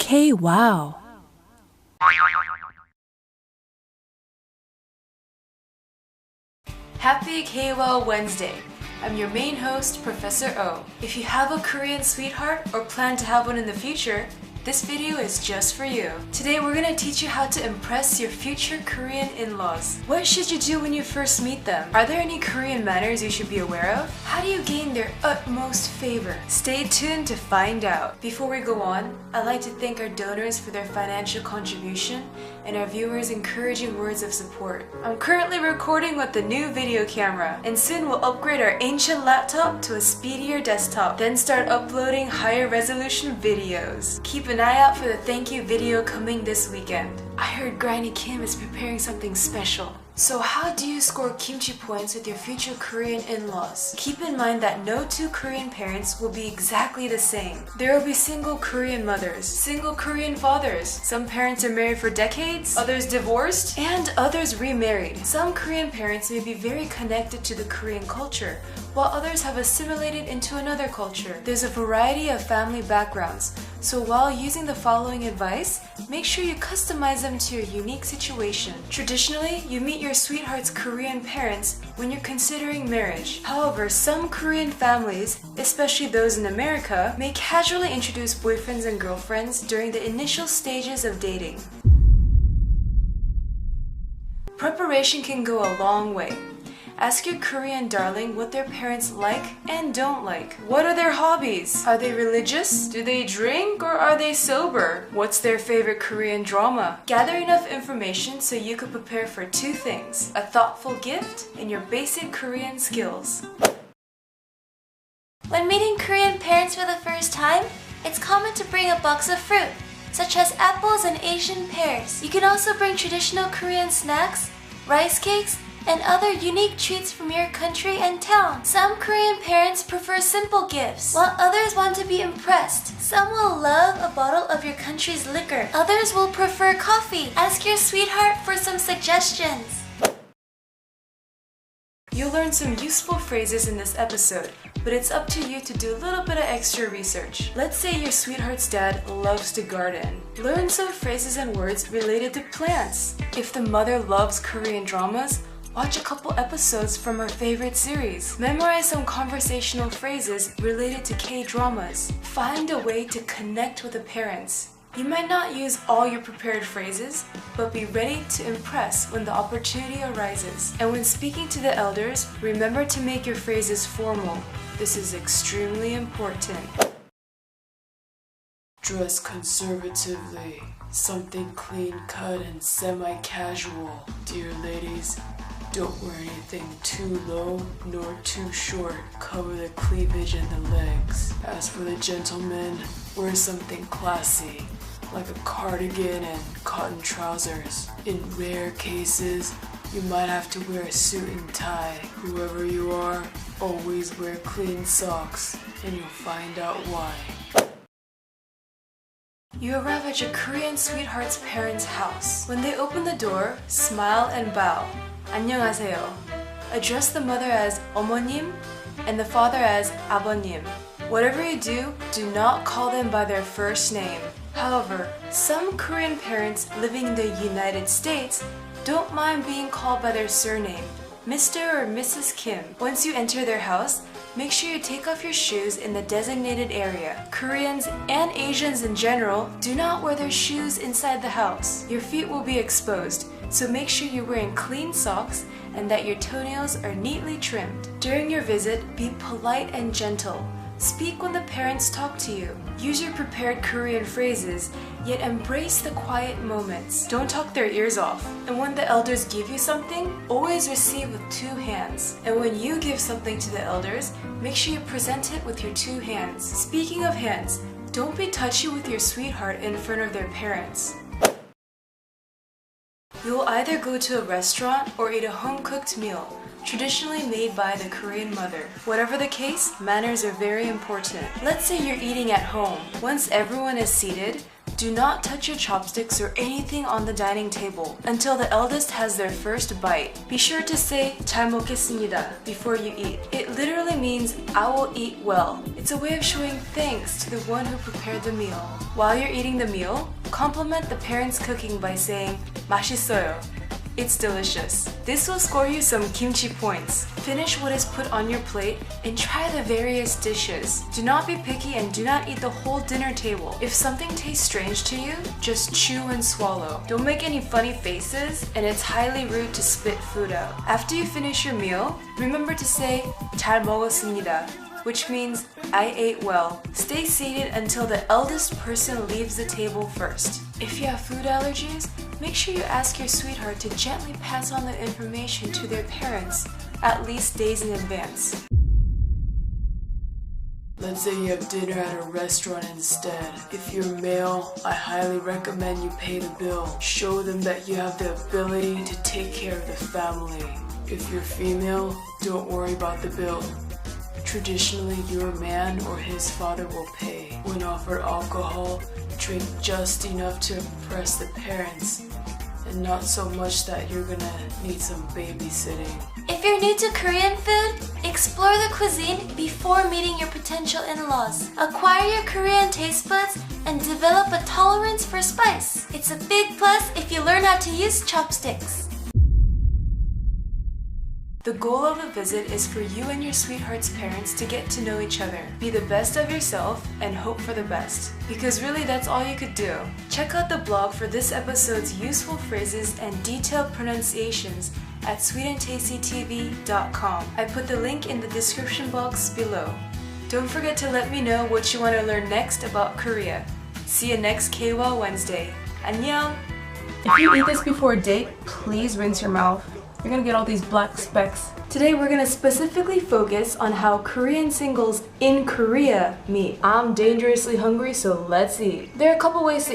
K-Wow. Happy K-Wow Wednesday! I'm your main host, Professor O. If you have a Korean sweetheart or plan to have one in the future, this video is just for you. Today we're gonna teach you how to impress your future Korean in-laws. What should you do when you first meet them? Are there any Korean manners you should be aware of? How do you gain their utmost favor? Stay tuned to find out. Before we go on, I'd like to thank our donors for their financial contribution and our viewers' encouraging words of support. I'm currently recording with the new video camera, and soon we'll upgrade our ancient laptop to a speedier desktop, then start uploading higher resolution videos. Keep an eye out for the thank you video coming this weekend. I heard Granny Kim is preparing something special. So how do you score kimchi points with your future Korean in-laws? Keep in mind that no two Korean parents will be exactly the same. There will be single Korean mothers, single Korean fathers. Some parents are married for decades, others divorced, and others remarried. Some Korean parents may be very connected to the Korean culture, while others have assimilated into another culture. There's a variety of family backgrounds, so while using the following advice, make sure you customize them to your unique situation. Traditionally, you meet your sweetheart's Korean parents when you're considering marriage. However, some Korean families, especially those in America, may casually introduce boyfriends and girlfriends during the initial stages of dating. Preparation can go a long way. Ask your Korean darling what their parents like and don't like. What are their hobbies? Are they religious? Do they drink or are they sober? What's their favorite Korean drama? Gather enough information so you could prepare for two things: a thoughtful gift and your basic Korean skills. When meeting Korean parents for the first time, it's common to bring a box of fruit, such as apples and Asian pears. You can also bring traditional Korean snacks, rice cakes, and other unique treats from your country and town. Some Korean parents prefer simple gifts, while others want to be impressed. Some will love a bottle of your country's liquor. Others will prefer coffee. Ask your sweetheart for some suggestions. You'll learn some useful phrases in this episode, but it's up to you to do a little bit of extra research. Let's say your sweetheart's dad loves to garden. Learn some phrases and words related to plants. If the mother loves Korean dramas, watch a couple episodes from her favorite series. Memorize some conversational phrases related to K-dramas. Find a way to connect with the parents. You might not use all your prepared phrases, but be ready to impress when the opportunity arises. And when speaking to the elders, remember to make your phrases formal. This is extremely important. Dress conservatively. Something clean-cut and semi-casual. Dear ladies, don't wear anything too low nor too short. Cover the cleavage and the legs. As for the gentlemen, wear something classy, like a cardigan and cotton trousers. In rare cases, you might have to wear a suit and tie. Whoever you are, always wear clean socks, and you'll find out why. You arrive at your Korean sweetheart's parents' house. When they open the door, smile and bow. 안녕하세요. Address the mother as 어머님 and the father as 아버님. Whatever you do, do not call them by their first name. However, some Korean parents living in the United States don't mind being called by their surname, Mr. or Mrs. Kim. Once you enter their house, make sure you take off your shoes in the designated area. Koreans and Asians in general do not wear their shoes inside the house. Your feet will be exposed, so make sure you're wearing clean socks and that your toenails are neatly trimmed. During your visit, be polite and gentle. Speak when the parents talk to you. Use your prepared Korean phrases, yet embrace the quiet moments. Don't talk their ears off. And when the elders give you something, always receive with two hands. And when you give something to the elders, make sure you present it with your two hands. Speaking of hands, don't be touchy with your sweetheart in front of their parents. You will either go to a restaurant or eat a home-cooked meal, traditionally made by the Korean mother. Whatever the case, manners are very important. Let's say you're eating at home. Once everyone is seated, Do not touch your chopsticks or anything on the dining table until the eldest has their first bite. Be sure to say 잘 먹겠습니다 before you eat. It literally means I will eat well. It's a way of showing thanks to the one who prepared the meal. While you're eating the meal, compliment the parents' cooking by saying 맛있어요. It's delicious. This will score you some kimchi points. Finish what is put on your plate and try the various dishes. Do not be picky and do not eat the whole dinner table. If something tastes strange to you, just chew and swallow. Don't make any funny faces, and it's highly rude to spit food out. After you finish your meal, remember to say 잘 먹었습니다, which means I ate well. Stay seated until the eldest person leaves the table first. If you have food allergies, make sure you ask your sweetheart to gently pass on the information to their parents, at least days in advance. Let's say you have dinner at a restaurant instead. If you're male, I highly recommend you pay the bill. Show them that you have the ability to take care of the family. If you're female, don't worry about the bill. Traditionally, your man or his father will pay. When offered alcohol, drink just enough to impress the parents, and not so much that you're gonna need some babysitting. If you're new to Korean food, explore the cuisine before meeting your potential in-laws. Acquire your Korean taste buds and develop a tolerance for spice. It's a big plus if you learn how to use chopsticks. The goal of the visit is for you and your sweetheart's parents to get to know each other. Be the best of yourself and hope for the best. Because really that's all you could do. Check out the blog for this episode's useful phrases and detailed pronunciations at sweetandtastytv.com. I put the link in the description box below. Don't forget to let me know what you want to learn next about Korea. See you next KWOW Wednesday. 안녕! If you eat this before a date, please rinse your mouth. You're gonna get all these black specks. Today we're gonna specifically focus on how Korean singles in Korea meet. I'm dangerously hungry, so let's eat. There are a couple ways to eat